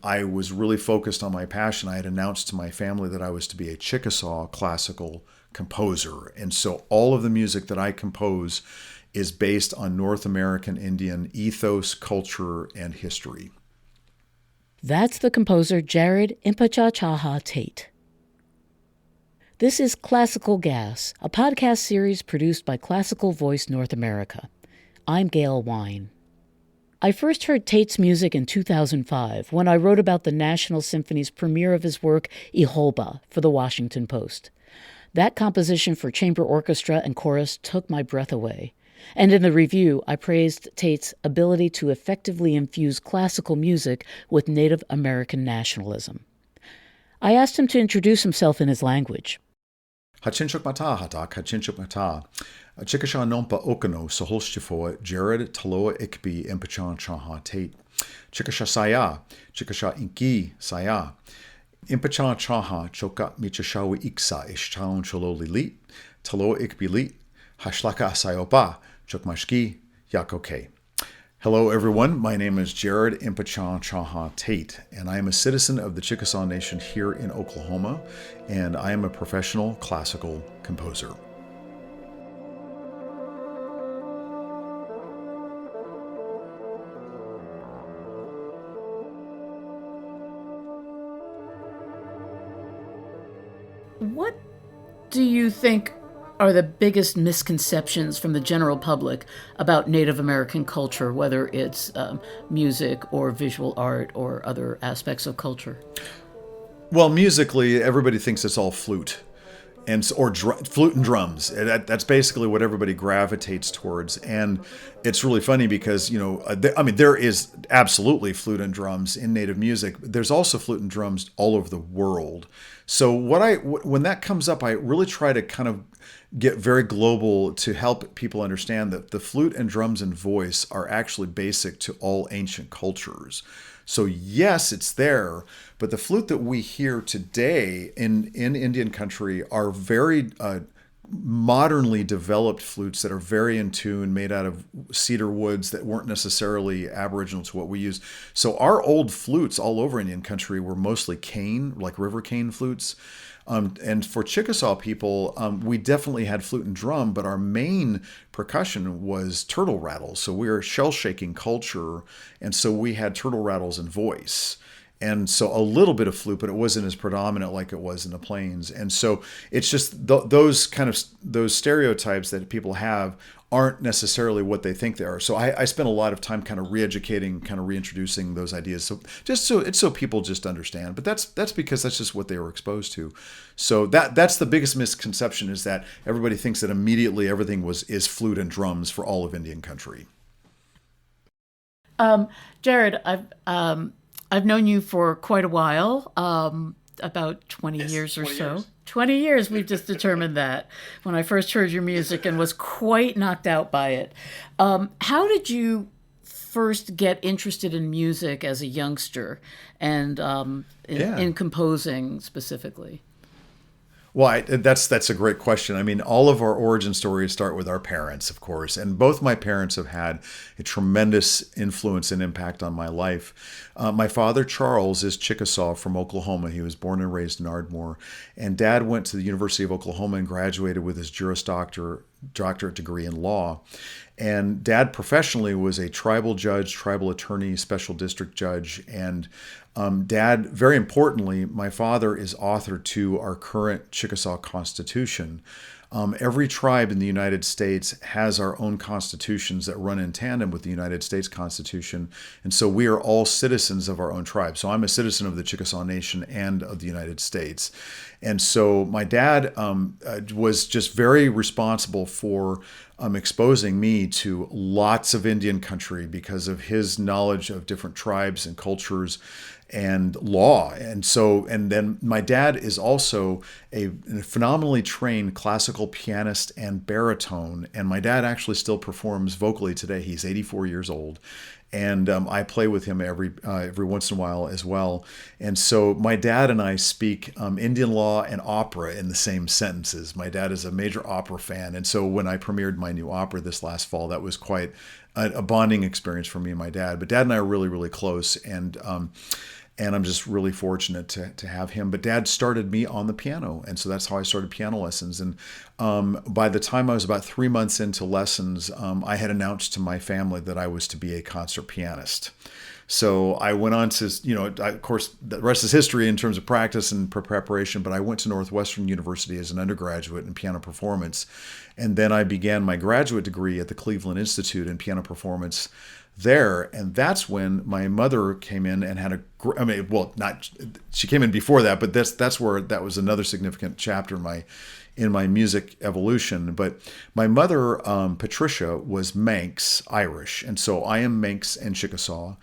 I was really focused on my passion. I had announced to my family that I was to be a Chickasaw classical composer. And so all of the music that I compose is based on North American Indian ethos, culture, and history. That's the composer Jerod Impichchaachaaha Tate. This is Classical Gas, a podcast series produced by Classical Voice North America. I'm Gail Wine. I first heard Tate's music in 2005 when I wrote about the National Symphony's premiere of his work, Iholba, for the Washington Post. That composition for chamber orchestra and chorus took my breath away. And in the review, I praised Tate's ability to effectively infuse classical music with Native American nationalism. I asked him to introduce himself in his language. Hachinchukmata, Chickasaw nompa okano saholstifoa Jerod Taloa Ikbi Impichchaachaaha Tate. Chickasaw saya, Chickasaw inki saya. Impichchaachaaha choka michashawi iksa ishtaun chololi lit, Taloa Ikbi lit, hashlaka sayopa, chokmashki yakoke. Hello, everyone. My name is Jerod Impichchaachaaha Tate, and I am a citizen of the Chickasaw Nation here in Oklahoma, and I am a professional classical composer. What do you think are the biggest misconceptions from the general public about Native American culture, whether it's music or visual art or other aspects of culture? Well, musically, everybody thinks it's all flute or flute and drums. That's basically what everybody gravitates towards. And it's really funny because, there is absolutely flute and drums in Native music. There's also flute and drums all over the world. So when that comes up, I really try to kind of get very global to help people understand that the flute and drums and voice are actually basic to all ancient cultures. So yes, it's there, but the flute that we hear today in Indian country are very modernly developed flutes that are very in tune, made out of cedar woods that weren't necessarily aboriginal to what we use. So our old flutes all over Indian country were mostly cane, like river cane flutes. And for Chickasaw people, we definitely had flute and drum, but our main percussion was turtle rattles. So we were a shell-shaking culture, and so we had turtle rattles and voice. And so a little bit of flute, but it wasn't as predominant like it was in the plains. And so it's just those stereotypes that people have aren't necessarily what they think they are. So I spent a lot of time kind of re-educating, kind of reintroducing those ideas. So people just understand. But that's because that's just what they were exposed to. So that's the biggest misconception, is that everybody thinks that immediately everything is flute and drums for all of Indian country. Jerod, I've known you for quite a while, about 20 years or 20 so. Years. 20 years, we've just determined that, when I first heard your music and was quite knocked out by it. How did you first get interested in music as a youngster and in composing specifically? Well, that's a great question. I mean, all of our origin stories start with our parents, of course, and both my parents have had a tremendous influence and impact on my life. My father, Charles, is Chickasaw from Oklahoma. He was born and raised in Ardmore, and Dad went to the University of Oklahoma and graduated with his Juris Doctorate degree in law. And Dad professionally was a tribal judge, tribal attorney, special district judge. And Dad, very importantly, my father is author to our current Chickasaw Constitution. Every tribe in the United States has our own constitutions that run in tandem with the United States Constitution. And so we are all citizens of our own tribe. So I'm a citizen of the Chickasaw Nation and of the United States. And so my dad was just very responsible for exposing me to lots of Indian country because of his knowledge of different tribes and cultures and law. And then my dad is also a phenomenally trained classical pianist and baritone. And my dad actually still performs vocally today. He's 84 years old. And I play with him every once in a while as well. And so my dad and I speak Indian law and opera in the same sentences. My dad is a major opera fan. And so when I premiered my new opera this last fall, that was quite a bonding experience for me and my dad. But Dad and I are really, really close. and I'm just really fortunate to have him. But Dad started me on the piano, and so that's how I started piano lessons. And by the time I was about 3 months into lessons, I had announced to my family that I was to be a concert pianist. So I went on to, of course, the rest is history in terms of practice and preparation, but I went to Northwestern University as an undergraduate in piano performance. And then I began my graduate degree at the Cleveland Institute in piano performance there. And that's when my mother came in and had she came in before that, but that's where that was another significant chapter in my music evolution. But my mother, Patricia, was Manx Irish. And so I am Manx and Chickasaw.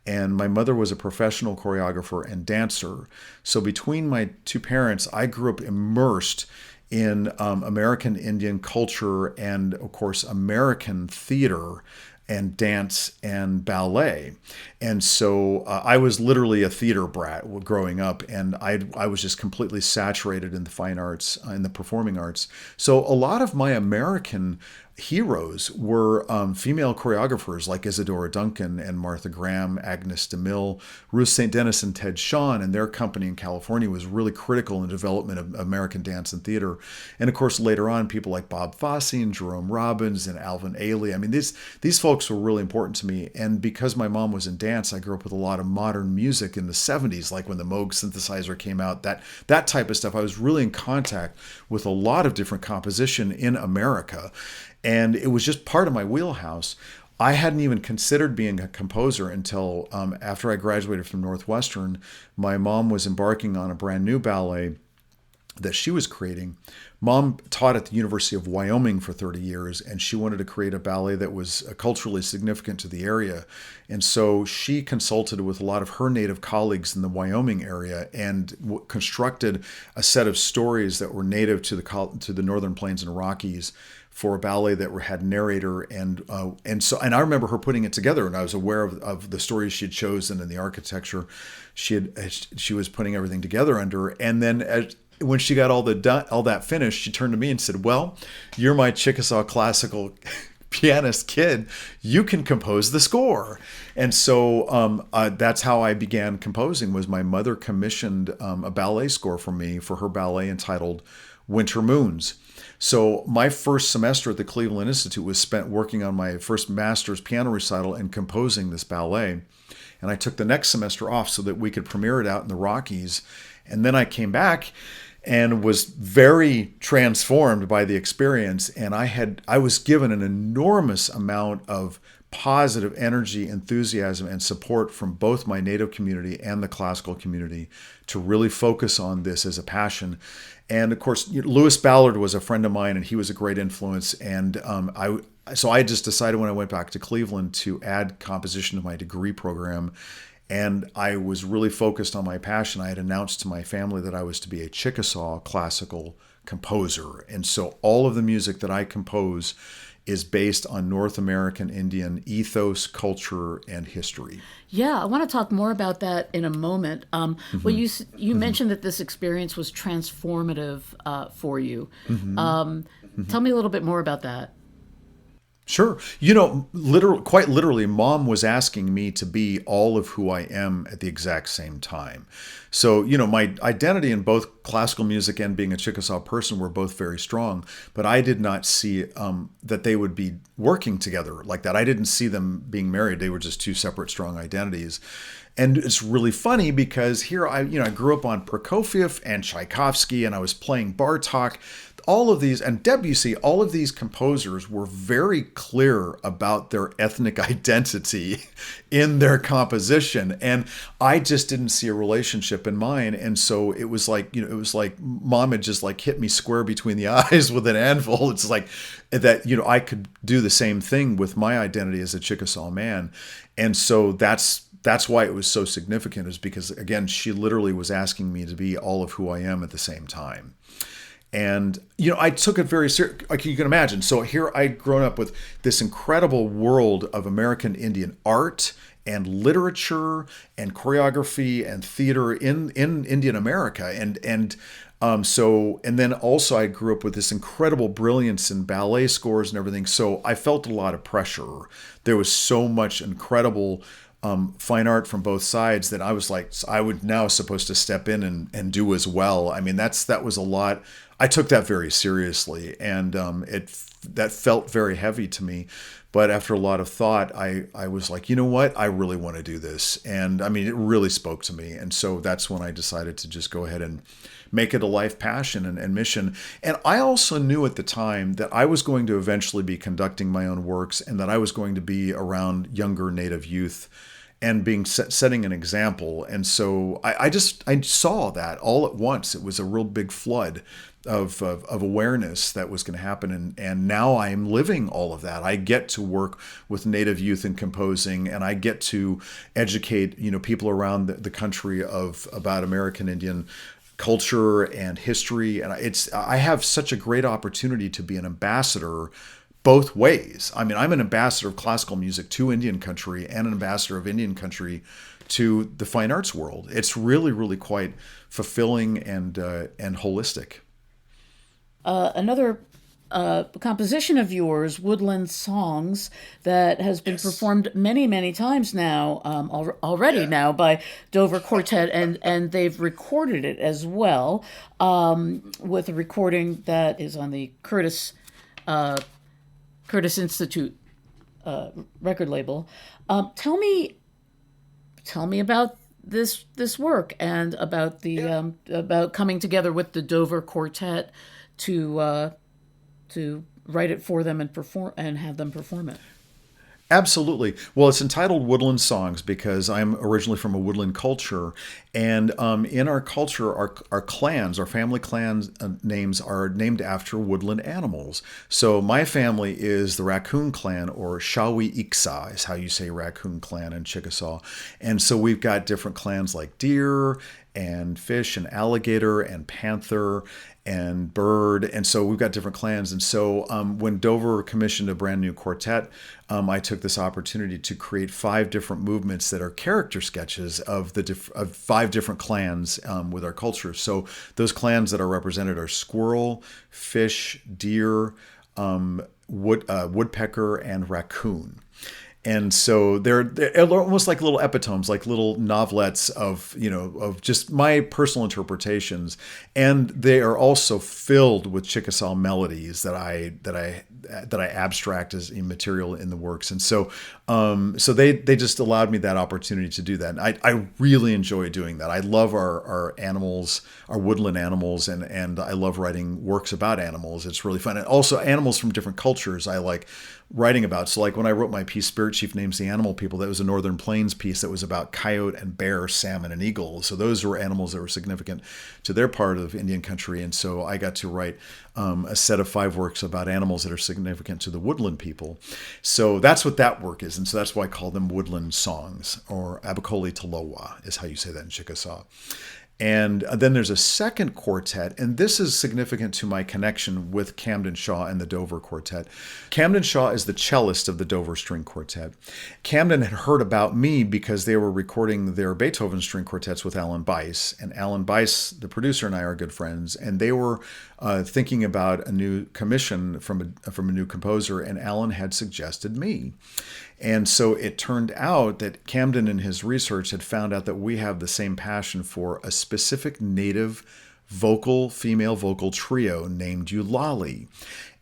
And my mother was a professional choreographer and dancer. So between my two parents, I grew up immersed in American Indian culture and, of course, American theater and dance and ballet. And so I was literally a theater brat growing up, and I was just completely saturated in the fine arts, in the performing arts. So a lot of my American heroes were female choreographers like Isadora Duncan and Martha Graham, Agnes DeMille, Ruth St. Denis, and Ted Shawn, and their company in California was really critical in the development of American dance and theater. And of course, later on, people like Bob Fosse and Jerome Robbins and Alvin Ailey. I mean, these folks were really important to me. And because my mom was in dance, I grew up with a lot of modern music in the 70s, like when the Moog synthesizer came out, that type of stuff. I was really in contact with a lot of different composition in America. And it was just part of my wheelhouse. I hadn't even considered being a composer until after I graduated from Northwestern. My mom was embarking on a brand new ballet that she was creating. Mom taught at the University of Wyoming for 30 years, and she wanted to create a ballet that was culturally significant to the area. And so she consulted with a lot of her native colleagues in the Wyoming area and constructed a set of stories that were native to the Northern Plains and Rockies for a ballet that had narrator, and I remember her putting it together, and I was aware of the stories she had chosen and the architecture she was putting everything together under. And then when she got all that finished, she turned to me and said, "Well, you're my Chickasaw classical pianist kid. You can compose the score." And so that's how I began composing. Was my mother commissioned a ballet score for me for her ballet entitled Winter Moons. So my first semester at the Cleveland Institute was spent working on my first master's piano recital and composing this ballet. And I took the next semester off so that we could premiere it out in the Rockies. And then I came back and was very transformed by the experience. And I was given an enormous amount of positive energy, enthusiasm, and support from both my native community and the classical community to really focus on this as a passion. And of course, Lewis Ballard was a friend of mine, and he was a great influence. And so I just decided when I went back to Cleveland to add composition to my degree program. And I was really focused on my passion. I had announced to my family that I was to be a Chickasaw classical composer. And so all of the music that I compose is based on North American Indian ethos, culture, and history. Yeah, I want to talk more about that in a moment. Well, you mentioned that this experience was transformative for you. Tell me a little bit more about that. Sure. Quite literally, Mom was asking me to be all of who I am at the exact same time. So, my identity in both classical music and being a Chickasaw person were both very strong, but I did not see that they would be working together like that. I didn't see them being married. They were just two separate strong identities. And it's really funny because here I grew up on Prokofiev and Tchaikovsky, and I was playing Bartok. All of these, and Debussy, all of these composers were very clear about their ethnic identity in their composition. And I just didn't see a relationship in mine. And so it was like Mom had just hit me square between the eyes with an anvil. It's like that, I could do the same thing with my identity as a Chickasaw man. And so that's why it was so significant, is because, again, she literally was asking me to be all of who I am at the same time. And, I took it very seriously, like you can imagine. So here I'd grown up with this incredible world of American Indian art and literature and choreography and theater in Indian America. And then also I grew up with this incredible brilliance in ballet scores and everything. So I felt a lot of pressure. There was so much incredible fine art from both sides that I was like, I would now supposed to step in and do as well. I mean, that was a lot. I took that very seriously, and that felt very heavy to me. But after a lot of thought, I was like, you know what? I really want to do this. And I mean, it really spoke to me. And so that's when I decided to just go ahead and make it a life passion and mission. And I also knew at the time that I was going to eventually be conducting my own works, and that I was going to be around younger Native youth and setting an example. And so I saw that all at once. It was a real big flood of awareness that was going to happen. And now I'm living all of that. I get to work with Native youth in composing, and I get to educate, people around the country about American Indian culture and history. And I have such a great opportunity to be an ambassador both ways. I mean, I'm an ambassador of classical music to Indian country and an ambassador of Indian country to the fine arts world. It's really, really quite fulfilling and holistic. Another composition of yours, Woodland Songs, that has been performed many, many times now, already now by Dover Quartet, and they've recorded it as well, with a recording that is on the Curtis Institute record label. Tell me about this work, and about the about coming together with the Dover Quartet to write it for them and have them perform it. Absolutely. Well, it's entitled Woodland Songs because I'm originally from a woodland culture. And in our culture, our clans, our family clans names are named after woodland animals. So my family is the Raccoon Clan, or Shawi-Iksa is how you say Raccoon Clan in Chickasaw. And so we've got different clans like deer and fish and alligator and panther and bird. And so we've got different clans. And so when Dover commissioned a brand new quartet, I took this opportunity to create 5 different movements that are character sketches of of 5 different clans with our culture. So those clans that are represented are squirrel, fish, deer, woodpecker, and raccoon. And so they're almost like little epitomes, like little novelettes of just my personal interpretations, and they are also filled with Chickasaw melodies that I abstract as immaterial in the works. And so they just allowed me that opportunity to do that. And I really enjoy doing that. I love our animals, our woodland animals, and I love writing works about animals. It's really fun. And also animals from different cultures I like writing about. So like when I wrote my piece, Spirit Chief Names the Animal People, that was a Northern Plains piece that was about coyote and bear, salmon and eagle. So those were animals that were significant to their part of Indian country. And so I got to write a set of 5 works about animals that are significant to the woodland people. So that's what that work is. And so that's why I call them Woodland Songs, or Abakoli Talowa is how you say that in Chickasaw. And then there's a second quartet, and this is significant to my connection with Camden Shaw and the Dover Quartet. Camden Shaw is the cellist of the Dover String Quartet. Camden had heard about me because they were recording their Beethoven string quartets with Alan Bice. And Alan Bice, the producer, and I are good friends, and they were thinking about a new commission from a new composer, and Alan had suggested me. And so it turned out that Camden in his research had found out that we have the same passion for a specific native female vocal trio named Eulali.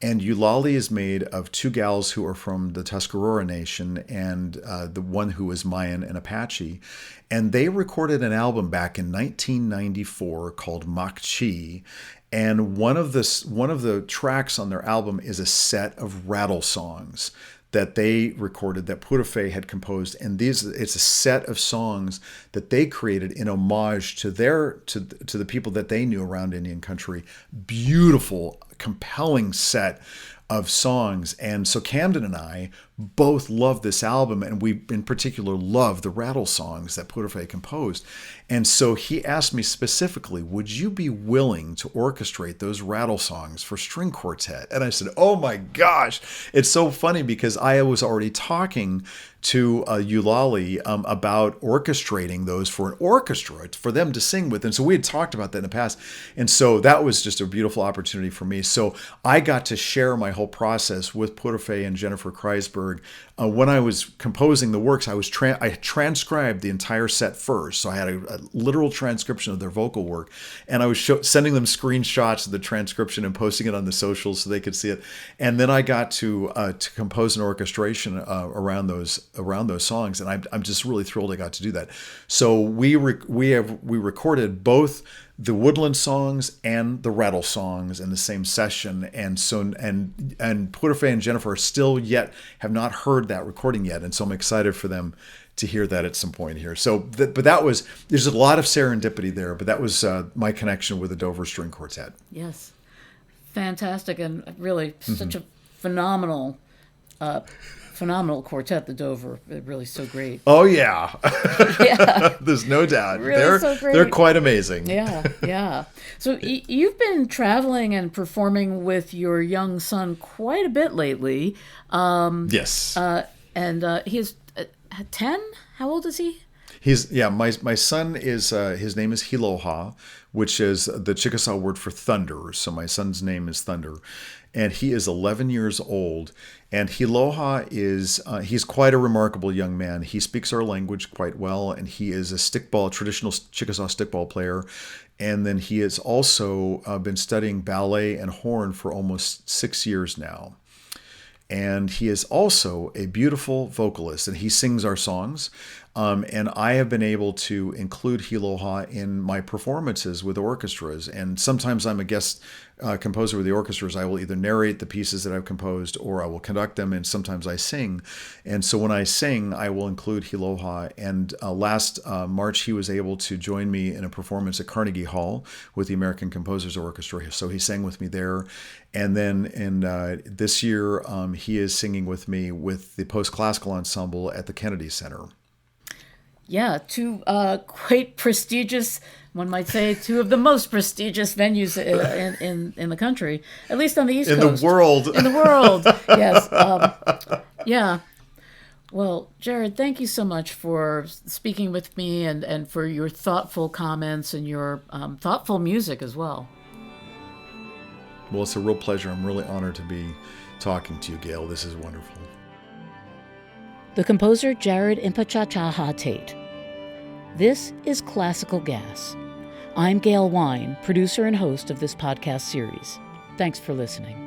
And Eulali is made of 2 gals who are from the Tuscarora Nation, and the one who is Mayan and Apache. And they recorded an album back in 1994 called Makchi. And one of the tracks on their album is a set of rattle songs that they recorded that Purifé had composed, and it's a set of songs that they created in homage to the people that they knew around Indian country. Beautiful, compelling set of songs. And so Camden and I both love this album, and we in particular love the rattle songs that Purifé composed. And so he asked me specifically, would you be willing to orchestrate those rattle songs for string quartet? And I said, oh my gosh. It's so funny because I was already talking to Eulali about orchestrating those for an orchestra for them to sing with. And so we had talked about that in the past. And so that was just a beautiful opportunity for me. So I got to share my whole process with Purifé and Jennifer Kreisberg Pittsburgh, when I was composing the works, I transcribed the entire set first. So I had a literal transcription of their vocal work, and I was sending them screenshots of the transcription and posting it on the socials so they could see it. And then I got to compose an orchestration around those songs, and I'm just really thrilled I got to do that. So we recorded both the woodland songs and the rattle songs in the same session, and so and Puerto and Jennifer still yet have not heard that recording yet, and so I'm excited for them to hear that at some point here. So, but there's a lot of serendipity there, but that was my connection with the Dover String Quartet. Yes, fantastic, and really such a phenomenal quartet, the Dover. They're really so great. Oh yeah, Yeah, there's no doubt. really so great. They're quite amazing. Yeah. So you've been traveling and performing with your young son quite a bit lately. Yes. And he's 10. How old is he? My son is his name is Iholba, which is the Chickasaw word for thunder. So my son's name is Thunder, and he is 11 years old. And Iholba he's quite a remarkable young man. He speaks our language quite well, and he is a traditional Chickasaw stickball player. And then he has also been studying ballet and horn for almost 6 years now. And he is also a beautiful vocalist, and he sings our songs. And I have been able to include Iholba in my performances with orchestras. And sometimes I'm a guest composer with the orchestras. I will either narrate the pieces that I've composed, or I will conduct them, and sometimes I sing. And so when I sing, I will include Iholba. And last March, he was able to join me in a performance at Carnegie Hall with the American Composers Orchestra. So he sang with me there. And then in this year, he is singing with me with the Post-Classical Ensemble at the Kennedy Center. Yeah, two quite prestigious, one might say, two of the most prestigious venues in the country, at least on the East Coast. In the world. In the world, yes. Yeah. Well, Jerod, thank you so much for speaking with me and for your thoughtful comments and your thoughtful music as well. Well, it's a real pleasure. I'm really honored to be talking to you, Gail. This is wonderful. The composer Jerod Impichchaachaaha Tate. This is Classical Gas. I'm Gail Wine, producer and host of this podcast series. Thanks for listening.